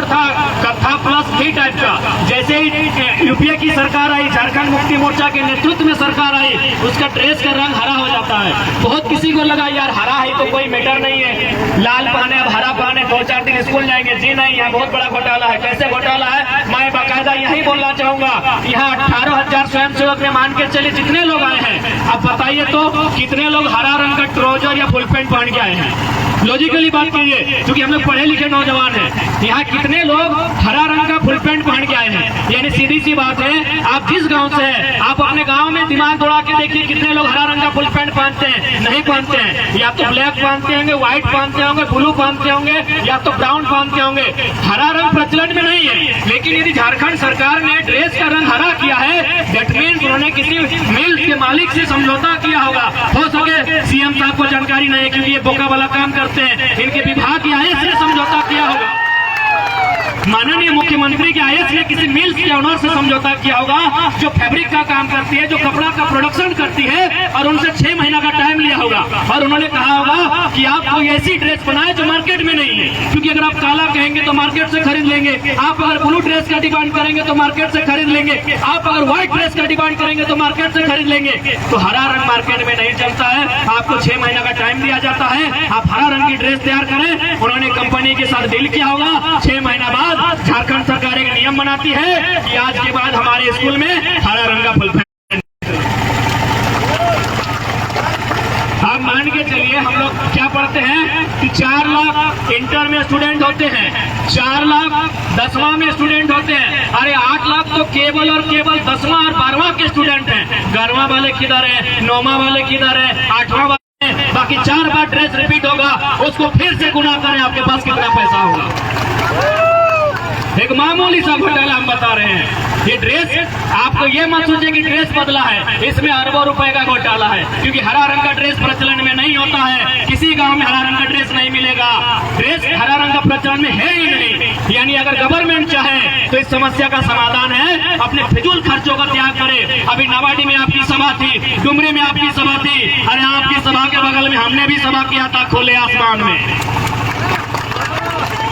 कथा प्लस घी टाइप का। जैसे ही यूपीए की सरकार आई, झारखंड मुक्ति मोर्चा के नेतृत्व में सरकार आई, उसका ड्रेस का रंग हरा हो जाता है। बहुत किसी को लगा यार हरा है तो कोई मैटर नहीं है, लाल पहने अब हरा पहने 2-4 दिन स्कूल जाएंगे। जी नहीं, यहाँ बहुत बड़ा घोटाला है। कैसे घोटाला है मैं बाकायदा यही बोलना चाहूंगा। यहाँ 18,000 स्वयंसेवक में मान के चलिए जितने लोग आए हैं, अब बताइए तो कितने लोग हरा रंग का ट्राउजर या फुल पैंट पहन के आए हैं? लॉजिकली बात कीजिए, क्योंकि हम लोग पढ़े लिखे नौजवान हैं। यहाँ कितने लोग हरा रंग का फुल पैंट पहन के आए हैं? यानी सीधी सी बात है, आप जिस गांव से हैं, आप अपने गांव में दिमाग दौड़ा के देखिए कितने लोग हरा रंग का फुल पैंट पहनते हैं? नहीं पहनते हैं। या तो ब्लैक पहनते होंगे, व्हाइट पहनते होंगे, ब्लू पहनते होंगे, या तो ब्राउन पहनते होंगे। हरा रंग प्रचलन में नहीं है। लेकिन यदि झारखंड सरकार ने ड्रेस का रंग हरा किया है, दैट मीन्स उन्होंने किसी मिल के मालिक से समझौता किया होगा। हो सके सीएम साहब को जानकारी नहीं है, क्योंकि ये बोका वाला काम करते हैं। इनके विभाग की आईएएस से समझौता किया होगा। माननीय मुख्यमंत्री के आईएएस ने किसी मिल्स के ओनर से समझौता किया होगा जो फैब्रिक का काम करती है, जो कपड़ा का प्रोडक्शन करती है, और उनसे 6 महीना का टाइम लिया होगा। और उन्होंने कहा होगा कि आप कोई ऐसी ड्रेस बनाए जो मार्केट में नहीं है, क्योंकि अगर आप काला कहेंगे तो मार्केट से खरीद लेंगे। आप अगर ब्लू ड्रेस का डिमांड करेंगे तो मार्केट से खरीद लेंगे। आप अगर व्हाइट ड्रेस का डिमांड करेंगे तो मार्केट से खरीद लेंगे। तो हरा रंग मार्केट में नहीं चलता है। आपको 6 महीना का टाइम दिया जाता है, आप हरा रंग की ड्रेस तैयार करें। उन्होंने कंपनी के साथ डील किया होगा। 6 महीना बाद झारखंड सरकार एक नियम बनाती है कि आज के बाद हमारे स्कूल में हरा रंग का फुल पैंट। आप मान के चलिए हम लोग क्या पढ़ते हैं कि 4 लाख इंटर में स्टूडेंट होते हैं, 4 लाख 10वां में स्टूडेंट होते हैं। अरे 8 लाख तो केवल और केवल 10वां और 12वां के स्टूडेंट हैं। 11वां वाले किधर है, 9वां वाले किधर है, 8वां वाले, बाकी 4 बार ड्रेस रिपीट होगा। उसको फिर से गुना करें, आपके पास कितना पैसा होगा। एक मामूली सा घोटाला हम बता रहे हैं। ये ड्रेस, आपको ये मत सोचिए कि ड्रेस बदला है, इसमें अरबों रुपए का घोटाला है। क्योंकि हरा रंग का ड्रेस प्रचलन में नहीं होता है। किसी गांव में हरा रंग का ड्रेस नहीं मिलेगा। ड्रेस हरा रंग का प्रचलन में है ही नहीं। यानी अगर गवर्नमेंट चाहे तो इस समस्या का समाधान है, अपने फिजूल खर्चों का त्याग करे। अभी नवाडी में आपकी सभा थी, डुमरी में आपकी सभा थी, अरे आपकी सभा के बगल में हमने भी सभा किया था खुले आसमान में।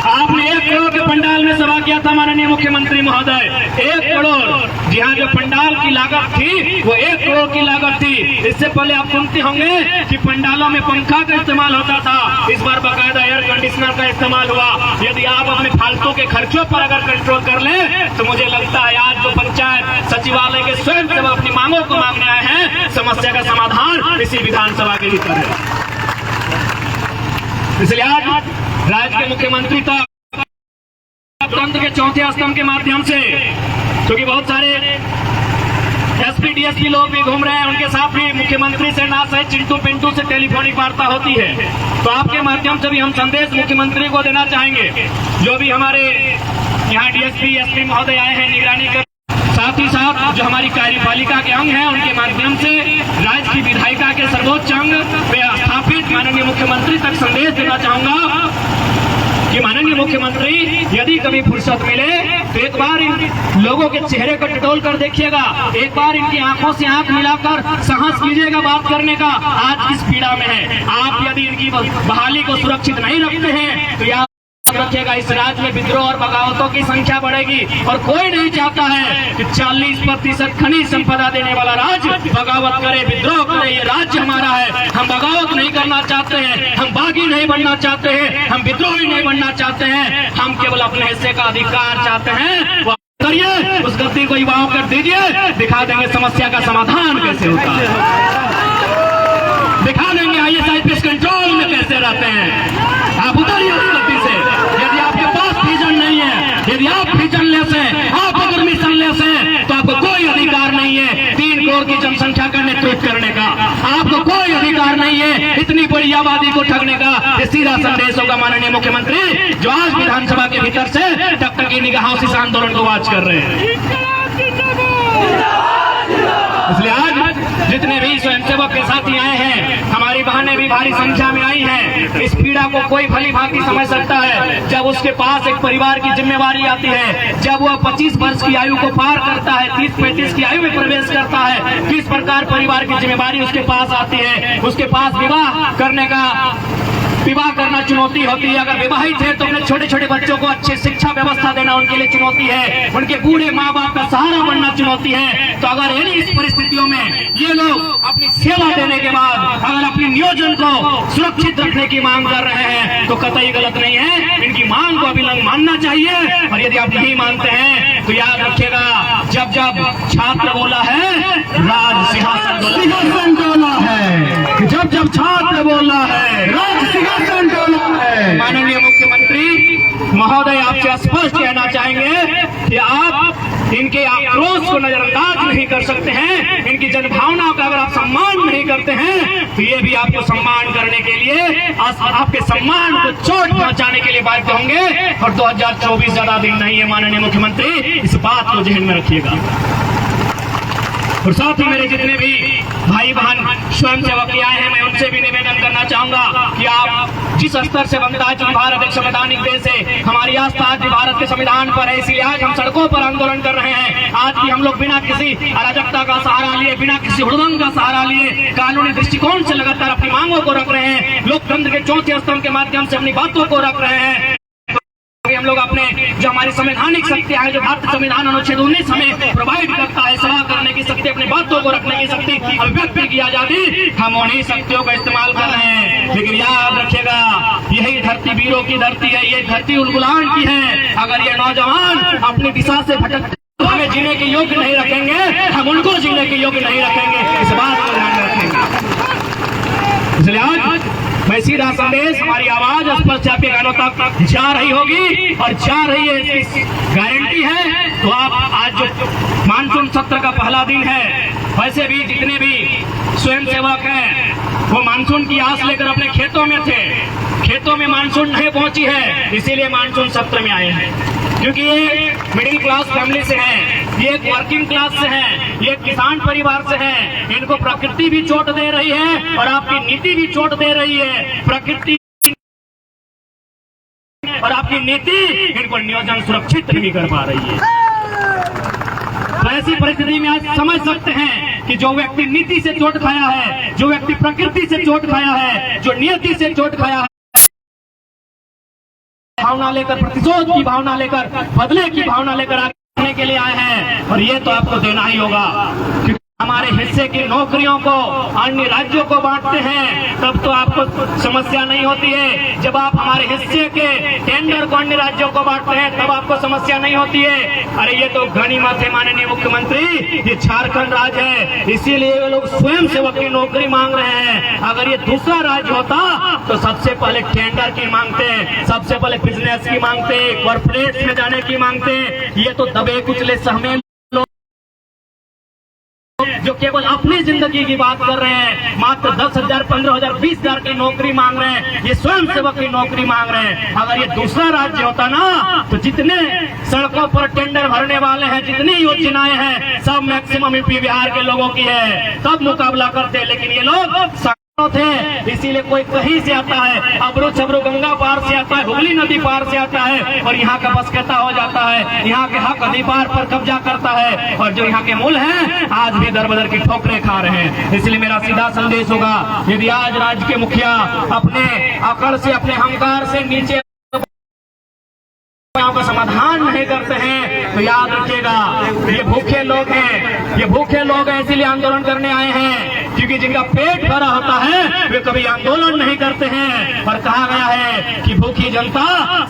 आपने 1 करोड़ के पंडाल में सभा किया था माननीय मुख्यमंत्री महोदय। 1 करोड़, जी हाँ, जो पंडाल की लागत थी वो 1 करोड़ की लागत थी। इससे पहले आप सुनते होंगे कि पंडालों में पंखा का इस्तेमाल होता था, इस बार बाकायदा एयर कंडीशनर का इस्तेमाल हुआ। यदि आप अपने फालतू के खर्चों पर अगर कंट्रोल कर लें तो मुझे लगता है आज जो पंचायत सचिवालय के स्वयं सेवक अपनी मांगों को मांगने आए हैं, समस्या का समाधान इसी विधानसभा के भीतर है। इसलिए आज राज्य के मुख्यमंत्री तक तंत्र के चौथे स्तंभ के माध्यम से, क्योंकि बहुत सारे एसपी डीएसपी लोग भी घूम रहे हैं, उनके साथ भी मुख्यमंत्री से ना सही चिंटू पिंटू से टेलीफोनिक वार्ता होती है। तो आपके माध्यम से भी हम संदेश मुख्यमंत्री को देना चाहेंगे। जो भी हमारे यहाँ डीएसपी एसपी महोदय आए हैं निगरानी कर, साथ ही साथ जो हमारी कार्यपालिका के अंग हैं, उनके माध्यम से राज्य की विधायिका के सर्वोच्च अंग पे स्थापित माननीय मुख्यमंत्री तक संदेश देना चाहूंगा कि माननीय मुख्यमंत्री यदि कभी फुर्सत मिले तो एक बार इन लोगों के चेहरे को टटोल कर देखिएगा, एक बार इनकी आंखों से आंख मिलाकर साहस कीजिएगा बात करने का। आज किस पीड़ा में है, आप यदि इनकी बहाली को सुरक्षित नहीं रखते हैं तो याद रखिएगा इस राज्य में विद्रोह और बगावतों की संख्या बढ़ेगी। और कोई नहीं चाहता है कि 40% खनिज संपदा देने वाला राज्य बगावत करे, विद्रोह करे। ये राज्य हमारा है, हम बगावत नहीं करना चाहते हैं, हम बागी नहीं बनना चाहते हैं, हम विद्रोही नहीं बनना चाहते हैं। हम केवल अपने हिस्से का अधिकार चाहते हैं, वो करिए, उस गलती को युवाओं कर दीजिए, दिखा देंगे समस्या का समाधान कैसे होता है, दिखा देंगे IAS कंट्रोल में कैसे रहते हैं। आप उतरिए उस गलती से। यदि आपके पास विजन नहीं है, यदि आप विजनलेस हैं, आप अगर मिशनलेस हैं, तो आपको कोई अधिकार नहीं है 3 करोड़ की जनसंख्या का नेतृत्व करने का। आपको कोई अधिकार नहीं है इतनी बड़ी आबादी को ठगने का। ये सीधा संदेश होगा माननीय मुख्यमंत्री, जो आज विधानसभा के भीतर से टकटकी निगाहों से इस आंदोलन को वाच कर रहे हैं। इसलिए आज जितने भी स्वयंसेवक के साथी आए हैं, हमारी बहनें भी भारी संख्या में आई हैं। इस पीड़ा को कोई भली भांति समझ सकता है जब उसके पास एक परिवार की जिम्मेवारी आती है, जब वह 25 वर्ष की आयु को पार करता है, 30-35 की आयु में प्रवेश करता है, किस प्रकार परिवार की जिम्मेवारी उसके पास आती है। उसके पास विवाह करने का विवाह करना चुनौती होती है, अगर विवाहित है तो अपने छोटे छोटे बच्चों को अच्छी शिक्षा व्यवस्था देना उनके लिए चुनौती है, उनके बूढ़े माँ बाप का सहारा बनना चुनौती है। तो अगर इस परिस्थितियों में ये लोग अपनी सेवा देने के बाद अगर अपने नियोजन को सुरक्षित रखने की मांग कर रहे हैं तो कतई गलत नहीं है, इनकी मांग को अभिलंग मानना चाहिए। और यदि आप नहीं मानते हैं तो याद रखिएगा, जब जब छात्र बोला है राज सिंहासन डोला है, जब जब छात्र बोला है राज सिंहासन डोला है। माननीय मुख्यमंत्री महोदय, आपसे स्पष्ट कहना चाहेंगे कि आप इनके आक्रोश को नजरअंदाज नहीं कर सकते हैं, इनकी जनभावना का अगर आप सम्मान नहीं करते हैं तो ये भी आपको सम्मान करने के लिए, आपके सम्मान को चोट पहुंचाने के लिए बाध्य होंगे। और 2024 ज्यादा दिन नहीं है माननीय मुख्यमंत्री, इस बात को जहन में रखिएगा। और साथ ही मेरे जितने भी भाई बहन स्वयं सेवक आए हैं, मैं उनसे भी निवेदन करना चाहूंगा कि आप जिस स्तर से बनता है, भारत एक संवैधानिक देश है, हमारी आस्था आज भी भारत के संविधान पर है, इसलिए आज हम सड़कों पर आंदोलन कर रहे हैं। आज भी हम लोग बिना किसी अराजकता का सहारा लिए, बिना किसी हुड़दंग का सहारा लिए कानूनी दृष्टिकोण से लगातार अपनी मांगों को रख रहे हैं, लोकतंत्र के चौथे स्तंभ के माध्यम से अपनी बातों को रख रहे हैं। हम लोग अपने जो हमारी संवैधानिक शक्ति है, जो भारतीय संविधान अनुच्छेद 19 हमें प्रोवाइड करता है, सभा करने की शक्ति, अपनी बातों को रखने की शक्ति, अभिव्यक्ति की आजादी, हम उन्हीं शक्तियों का इस्तेमाल कर रहे हैं। लेकिन याद रखिएगा, यही धरती वीरों की धरती है, ये धरती उलगुलान की है। अगर ये नौजवान अपनी दिशा से भटक हमें जीने के योग्य नहीं रखेंगे, हम उनको जीने के योग्य नहीं रखेंगे, इस बात को ध्यान रखेंगे। इसलिए आज मैं सीधा संदेश, हमारी आवाज स्पष्ट आपके कानों तक जा रही होगी और जा रही है, इसकी गारंटी है। तो आप आज जो मानसून सत्र का पहला दिन है, वैसे भी जितने भी स्वयं सेवक हैं वो मानसून की आस लेकर अपने खेतों में थे, खेतों में मानसून नहीं पहुंची है, इसीलिए मानसून सत्र में आए हैं। क्योंकि ये मिडिल क्लास फैमिली से हैं, ये एक वर्किंग क्लास से हैं, ये किसान परिवार से हैं, इनको प्रकृति भी चोट दे रही है और आपकी नीति भी चोट दे रही है। प्रकृति और आपकी नीति इनको नियोजन सुरक्षित नहीं कर पा रही है। तो ऐसी परिस्थिति में आज समझ सकते हैं कि जो व्यक्ति नीति से चोट खाया है, जो व्यक्ति प्रकृति से चोट खाया है, जो नियति से चोट खाया है, भावना लेकर, प्रतिशोध की भावना लेकर, बदले की भावना लेकर आने के लिए आए हैं। और ये तो आपको देना ही होगा, क्योंकि हमारे हिस्से की नौकरियों को अन्य राज्यों को बांटते हैं, तब तो आपको समस्या नहीं होती है। जब आप हमारे हिस्से के टेंडर को अन्य राज्यों को बांटते हैं, तब आपको समस्या नहीं होती है। अरे ये तो गनीमत है माननीय मुख्यमंत्री, ये झारखंड राज्य है, इसीलिए ये लोग स्वयं सेवक की नौकरी मांग रहे हैं। अगर ये दूसरा राज्य होता तो सबसे पहले टेंडर की मांगते, सबसे पहले बिजनेस की मांगते, कॉर्पोरेट में जाने की मांगते। ये तो दबे कुचले सहमे जो केवल अपनी जिंदगी की बात कर रहे हैं, मात्र 10,000, 15,000, 20,000 की नौकरी मांग रहे हैं, ये स्वयं सेवक की नौकरी मांग रहे हैं। अगर ये दूसरा राज्य होता ना, तो जितने सड़कों पर टेंडर भरने वाले हैं, जितनी योजनाएं हैं, सब मैक्सिमम यूपी बिहार के लोगों की है, तब मुकाबला करते हैं। लेकिन ये लोग थे, इसीलिए कोई कहीं से आता है, अबरू छबरू गंगा पार से आता है, हुगली नदी पार से आता है और यहाँ का बसकता हो जाता है, यहाँ के हक अधिकार पर कब्जा करता है। और जो यहाँ के मूल हैं आज भी दर बदर की ठोकरें खा रहे हैं। इसलिए मेरा सीधा संदेश होगा, यदि आज राज्य के मुखिया अपने अकड़ से, अपने अहंकार से नीचे का समाधान नहीं करते हैं तो याद रखिएगा, ये भूखे लोग हैं, ये भूखे लोग हैं, इसीलिए आंदोलन करने आए हैं। क्योंकि जिनका पेट भरा होता है वे कभी आंदोलन नहीं करते हैं। और कहा गया है कि भूखी जनता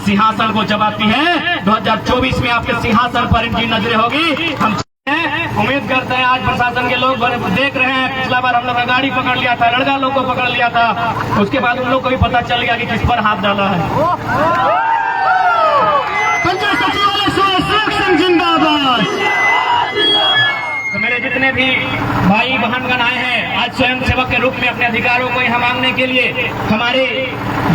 सिंहासन को चबाती है। 2024 में आपके सिंहासन पर इनकी नजरें होगी। हम उम्मीद करते हैं आज प्रशासन के लोग देख रहे हैं, पिछला बार हम लोग गाड़ी पकड़ लिया था, लड़का लोग को पकड़ लिया था, उसके बाद उन लोग को भी पता चल गया कि किस पर हाथ डाला है। जिंदाबाद। तो मेरे जितने भी भाई बहनगण आए हैं आज स्वयं सेवक के रूप में अपने अधिकारों को यहाँ मांगने के लिए, हमारे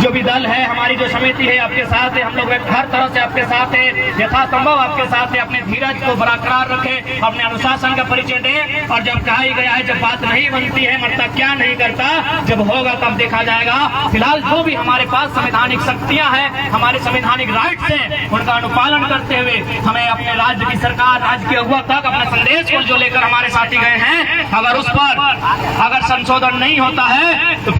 जो भी दल है, हमारी जो समिति है आपके साथ है, हम लोग हर तरह से आपके साथ है, यथासंभव आपके साथ है। अपने धीरज को बरकरार रखें, अपने अनुशासन का परिचय दें। और जब कहा ही गया है, जब बात नहीं बनती है, मरता क्या नहीं करता, जब होगा तब देखा जाएगा। फिलहाल जो भी हमारे पास संवैधानिक शक्तियां हैं, हमारे संवैधानिक राइट्स हैं, उनका अनुपालन करते हुए हमें अपने राज्य की सरकार, राज्य के अगुवा तक अपने संदेश को जो लेकर हमारे साथी गए हैं, अगर उस पर अगर संशोधन नहीं होता है तो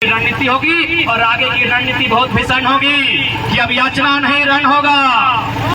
रणनीति होगी और आगे की रणनीति बहुत भीषण होगी कि अब याचना नहीं रण होगा।